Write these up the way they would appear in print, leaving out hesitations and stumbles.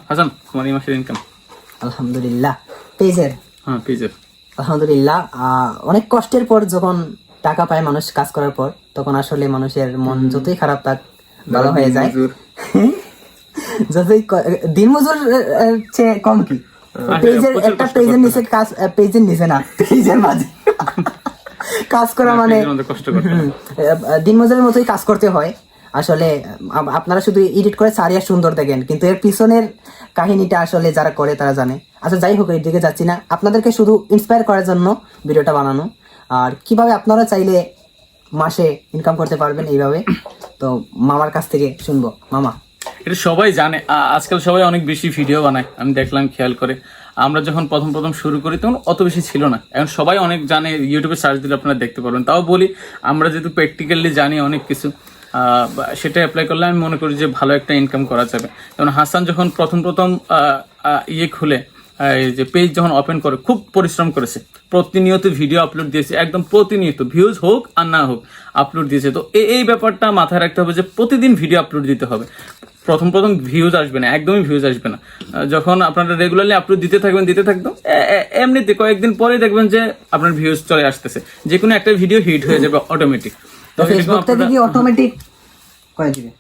হাসান, তোমার এই মাসের ইনকাম? আলহামদুলিল্লাহ। পেজের? হ্যাঁ, পেজের। আলহামদুলিল্লাহ। অনেক কষ্টের পর যখন টাকা পায় মানুষ কাজ করার পর, তখন আসলে মানুষের মন যতই খারাপ থাক ভালো হয়ে যায়। যতই দিনমজুর চেয়ে কম কি, পেজের একটা পেজের নিচে কাজ, পেজের নিচে না, পেজের মাঝে কাজ করা মানে দিনমজুরের মতোই কাজ করতে হয়। আসলে আপনারা শুধু এডিট করে সারিয়া সুন্দর দেখেন, কিন্তু এর পিছনের কাহিনীটা আসলে যারা করে তারা জানে। আচ্ছা, যাই হোক, এর দিকে যাচ্ছি না। আপনাদেরকে শুধু ইন্সপায়ার করার জন্য ভিডিওটা বানানো, আর কিভাবে আপনারা চাইলে মাসে ইনকাম করতে পারবেন এইভাবে, তো মামার কাছ থেকে শুনবো। মামা, এটা সবাই জানে, আজকাল সবাই অনেক বেশি ভিডিও বানায়, আমি দেখলাম খেয়াল করে। আমরা যখন প্রথম শুরু করি তখন অত বেশি ছিল না, এখন সবাই অনেক জানে, ইউটিউবে সার্চ দিলে আপনারা দেখতে পারবেন। তাও বলি, আমরা যেহেতু প্র্যাকটিক্যালি জানি অনেক কিছু, সেটা অ্যাপ্লাই করলে আমি মনে করি যে ভালো একটা ইনকাম করা যাবে। যেমন হাসান যখন প্রথম খুলে এই যে পেজ যখন ওপেন করে, খুব পরিশ্রম করেছে, প্রতিনিয়ত ভিডিও আপলোড দিয়েছে, একদম প্রতিনিয়ত, ভিউজ হোক আর না হোক আপলোড দিয়েছে। তো এই ব্যাপারটা মাথায় রাখতে হবে যে প্রতিদিন ভিডিও আপলোড দিতে হবে। প্রথম ভিউজ আসবে না, একদমই ভিউজ আসবে না। যখন আপনারা রেগুলারলি আপলোড দিতে থাকবেন এমনিতে কয়েকদিন পরে দেখবেন যে আপনার ভিউজ চলে আসতেছে, যে কোনো একটা ভিডিও হিট হয়ে যাবে অটোমেটিক। ফেসবুক থেকে কি অটোমেটিক করে দিবে?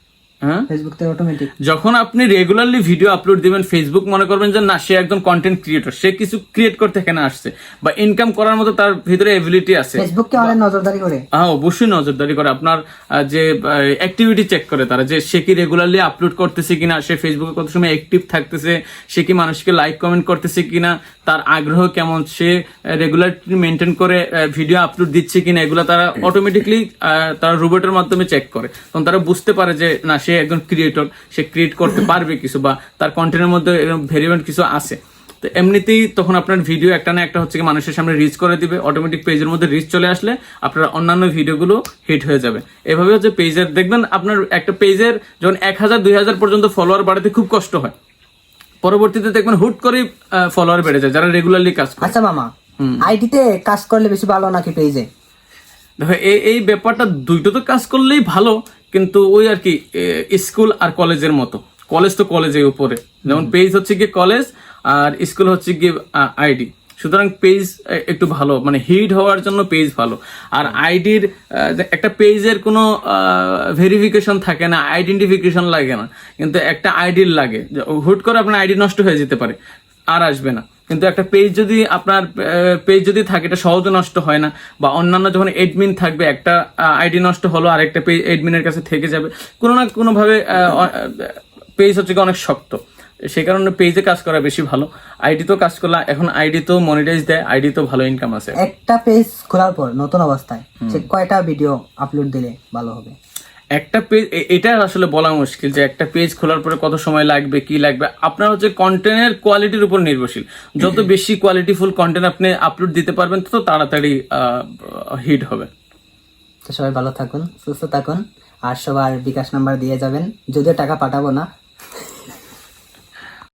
হ্যাঁ, ফেসবুক থেকে অটোমেটিক। যখন আপনি রেগুলারলি ভিডিও আপলোড দিবেন, ফেসবুক মনে করবেন যে না, সে একজন কন্টেন্ট ক্রিয়েটর, সে কিছু ক্রিয়েট করতে এখানে আসছে বা ইনকাম করার মতো তার ভিতরে এবিলিটি আছে। ফেসবুক কি অনেক নজরদারি করে? হ্যাঁ, অবশ্যই নজরদারি করে। আপনার যে অ্যাক্টিভিটি চেক করে তারা, যে সে কি রেগুলারলি আপলোড করতেছে কিনা, সে ফেসবুকে কত সময় অ্যাক্টিভ থাকতেছে, সে কি মানুষকে লাইক কমেন্ট করতেছে কিনা, তার আগ্রহ কেমন, সে রেগুলারলি মেনটেন করে ভিডিও আপলোড দিচ্ছে কিনা, এগুলো তারা অটোমেটিকলি তারা রোবটের মাধ্যমে চেক করে। তখন তারা বুঝতে পারে যে না, সে একজন ক্রিয়েটর, সে ক্রিয়েট করতে পারবে কিছু, বা তার কন্টেন্টের মধ্যে ভেরিয়েন্ট কিছু আছে। তো এমনিতেই তখন আপনার ভিডিও একটা না একটা হচ্ছে মানুষের সামনে রিচ করে দিবে। অটোমেটিক পেজের মধ্যে রিচ চলে আসলে আপনার অন্যান্য ভিডিওগুলো হিট হয়ে যাবে। এভাবে হচ্ছে পেজের, দেখবেন আপনার একটা পেজের যখন 1000 2000 পর্যন্ত ফলোয়ার বাড়াতে খুব কষ্ট হয়, পরবর্তীতে দেখবেন হুট করে ফলোয়ার বেড়ে যায় যারা রেগুলারলি কাজ করে। আচ্ছা মামা, আইডিতে কাজ করলে বেশি ভালো নাকি পেজে? দেখো, এই ব্যাপারটা দুইটো তো কাজ করলেই ভালো, কিন্তু ওই আর কি স্কুল আর কলেজের মতো। কলেজ তো কলেজের উপরে, যেমন পেজ হচ্ছে কি কলেজ, আর স্কুল হচ্ছে কি আইডি। সুতরাং পেজ একটু ভালো, মানে হিট হওয়ার জন্য পেজ ভালো। আর আইডির একটা পেজের কোনো ভেরিফিকেশন থাকে না, আইডেন্টিফিকেশন লাগে না, কিন্তু একটা আইডির লাগে। হুট করে আপনার আইডি নষ্ট হয়ে যেতে পারে, আর আসবে না। কিন্তু একটা পেজ যদি আপনার পেজ যদি থাকে, এটা সহজে নষ্ট হয় না। বা অন্যান্য যখন এডমিন থাকবে, একটা আইডি নষ্ট হলো আর একটা পেজ এডমিনের কাছে থেকে যাবে, কোনো না কোনো ভাবে পেজ হচ্ছে অনেক শক্ত। সেই কারণে পেজে কাজ করা বেশি ভালো। আইডি তো কাজ করলে, এখন আইডি তো মনিটাইজ দেয়, আইডি তো ভালো ইনকাম আছে। একটা পেজ খোলার পর নতুন অবস্থায় সে কয়টা ভিডিও আপলোড দিলে ভালো হবে? একটা পেজ, এটা আসলে বলা মুশকিল যে একটা পেজ খোলার পরে কত সময় লাগবে, কি লাগবে। আপনার হচ্ছে কন্টেন্টের কোয়ালিটির উপর নির্ভরশীল। যত বেশি কোয়ালিটিফুল কন্টেন্ট আপনি আপলোড দিতে পারবেন, তত তাড়াতাড়ি হিট হবে। তো সবাই ভালো থাকুন, সুস্থ থাকুন, আর সবার বিকাশ নাম্বার দিয়ে যাবেন। যদিও টাকা পাঠাবো না,